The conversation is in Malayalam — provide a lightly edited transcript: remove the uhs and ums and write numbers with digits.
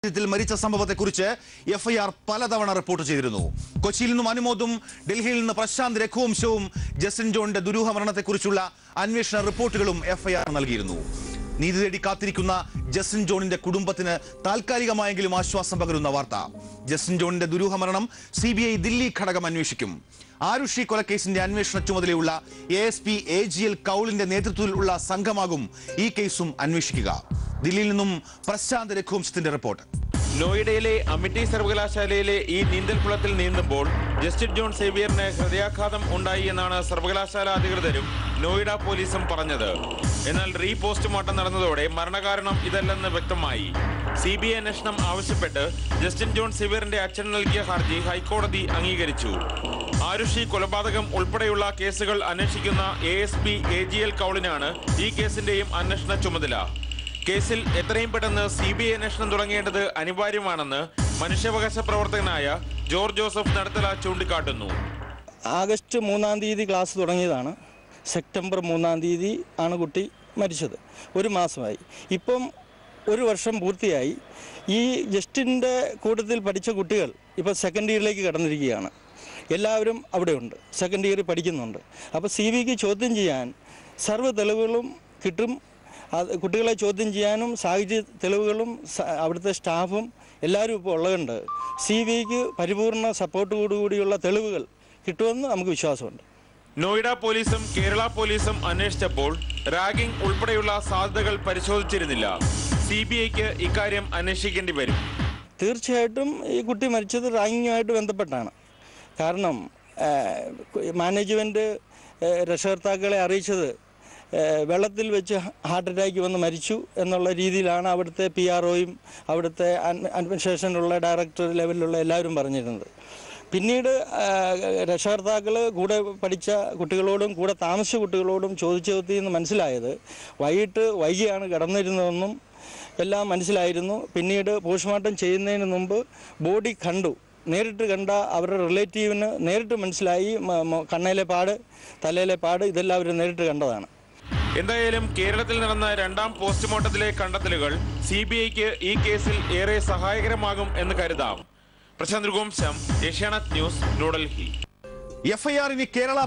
മരിച്ച സംഭവത്തെക്കുറിച്ച് എഫ്ഐആർ പലതവണ റിപ്പോർട്ട് ചെയ്തിരുന്നു. കൊച്ചിയിൽ നിന്നും അനുമോദും ഡൽഹിയിൽ നിന്ന് പ്രശാന്ത് രഘുവംശവും ജസ്റ്റിൻ ജോണിന്റെ ദുരൂഹ മരണത്തെക്കുറിച്ചുള്ള അന്വേഷണ റിപ്പോർട്ടുകളും എഫ്ഐആർ നൽകിയിരുന്നു. നീതി തേടി കാത്തിരിക്കുന്ന ജസ്റ്റിൻ ജോണിന്റെ കുടുംബത്തിന് താൽക്കാലികമായെങ്കിലും ആശ്വാസം പകരുന്ന വാർത്ത. ജസ്റ്റിൻ ജോണിന്റെ ദുരൂഹ മരണം CBI ദില്ലി ഘടകം അന്വേഷിക്കും. ആരുഷി കൊലക്കേസിന്റെ അന്വേഷണ ചുമതലയുള്ള ASP AGL കൗളിന്റെ നേതൃത്വത്തിലുള്ള സംഘമാകും ഈ കേസും അന്വേഷിക്കുക. ദില്ലിയിൽ നിന്നും പ്രശാന്ത് രഘുവംശത്തിന്റെ റിപ്പോർട്ട്. നോയിഡയിലെ അമിറ്റി സർവകലാശാലയിലെ ഈ നീന്തൽക്കുളത്തിൽ നീന്തുമ്പോൾ ജസ്റ്റിൻ ജോൺ സേവിയറിന് ഹൃദയാഘാതം ഉണ്ടായി എന്നാണ് സർവകലാശാല അധികൃതരും നോയിഡ പോലീസും പറഞ്ഞത്. എന്നാൽ പോസ്റ്റ്മോർട്ടം നടന്നതോടെ മരണകാരണം ഇതല്ലെന്ന് വ്യക്തമായി. CBI അന്വേഷണം ആവശ്യപ്പെട്ട് ജസ്റ്റിൻ ജോൺ സേവിയറിന്റെ അച്ഛൻ നൽകിയ ഹർജി ഹൈക്കോടതി അംഗീകരിച്ചു. ആരുഷി കൊലപാതകം ഉൾപ്പെടെയുള്ള കേസുകൾ അന്വേഷിക്കുന്ന ASP AGL കൗളിനാണ് ഈ കേസിന്റെയും അന്വേഷണ ചുമതല. കേസിൽ എത്രയും പെട്ടെന്ന് CBI അന്വേഷണം തുടങ്ങേണ്ടത് അനിവാര്യമാണെന്ന് മനുഷ്യാവകാശ പ്രവർത്തകനായ ജോർജ് ജോസഫ് നടത്തല ചൂണ്ടിക്കാട്ടുന്നു. ആഗസ്റ്റ് 3-ാം തീയതി ക്ലാസ് തുടങ്ങിയതാണ്. സെപ്റ്റംബർ 3-ാം തീയതി ആണ് കുട്ടി മരിച്ചത്. ഒരു മാസമായി. ഇപ്പം ഒരു വർഷം പൂർത്തിയായി. ഈ ജസ്റ്റിൻ്റെ കൂട്ടത്തിൽ പഠിച്ച കുട്ടികൾ ഇപ്പോൾ സെക്കൻഡ് ഇയറിലേക്ക് കടന്നിരിക്കുകയാണ്. എല്ലാവരും അവിടെയുണ്ട്, സെക്കൻഡ് ഇയറിൽ പഠിക്കുന്നുണ്ട്. അപ്പോൾ CBIക്ക് ചോദ്യം ചെയ്യാൻ സർവ്വ തെളിവുകളും കിട്ടും. കുട്ടികളെ ചോദ്യം ചെയ്യാനും സാഹചര്യ തെളിവുകളും അവിടുത്തെ സ്റ്റാഫും എല്ലാവരും ഇപ്പോൾ ഉള്ളതുകൊണ്ട് CBIക്ക് പരിപൂർണ സപ്പോർട്ടോടുകൂടിയുള്ള തെളിവുകൾ കിട്ടുമെന്ന് നമുക്ക് വിശ്വാസമുണ്ട്. നോയിഡ പോലീസും കേരള പോലീസും അന്വേഷിച്ചപ്പോൾ റാഗിംഗ് ഉൾപ്പെടെയുള്ള സാധ്യതകൾ പരിശോധിച്ചിരുന്നില്ല. CBIക്ക് ഇക്കാര്യം അന്വേഷിക്കേണ്ടി വരും. തീർച്ചയായിട്ടും ഈ കുട്ടി മരിച്ചത് റാഗിങ്ങുമായിട്ട് ബന്ധപ്പെട്ടാണ്. കാരണം മാനേജ്മെൻറ്റ് രക്ഷകർത്താക്കളെ അറിയിച്ചത് വെള്ളത്തിൽ വെച്ച് ഹാർട്ട് അറ്റാക്ക് വന്ന് മരിച്ചു എന്നുള്ള രീതിയിലാണ് അവിടുത്തെ PROയും അവിടുത്തെ അഡ്മിനിസ്ട്രേഷനിലുള്ള ഡയറക്ടർ ലെവലിലുള്ള എല്ലാവരും പറഞ്ഞിരുന്നത്. പിന്നീട് രക്ഷകർത്താക്കൾ കൂടെ പഠിച്ച കുട്ടികളോടും കൂടെ താമസിച്ച കുട്ടികളോടും ചോദിച്ചെന്ന് മനസ്സിലായത് വൈകിയാണ് കിടന്നിരുന്നതെന്നും എല്ലാം മനസ്സിലായിരുന്നു. പിന്നീട് പോസ്റ്റ്മോർട്ടം ചെയ്യുന്നതിന് മുമ്പ് ബോഡി കണ്ടു. നേരിട്ട് കണ്ട അവരുടെ റിലേറ്റീവിന് നേരിട്ട് മനസ്സിലായി. കണ്ണയിലെ പാട്, തലയിലെ പാട് ഇതെല്ലാം അവർ നേരിട്ട് കണ്ടതാണ്. എന്തായാലും കേരളത്തിൽ നടന്ന 2ാം പോസ്റ്റ്മോർട്ടത്തിലെ കണ്ടെത്തലുകൾ CBIക്ക് ഈ കേസിൽ ഏറെ സഹായകരമാകും എന്ന് കരുതാം. പ്രശാന്ത് രഘുവംശം, ഏഷ്യാനെറ്റ് ന്യൂസ്, ന്യൂഡൽഹി. എഫ്ഐആർ ഇനി കേരള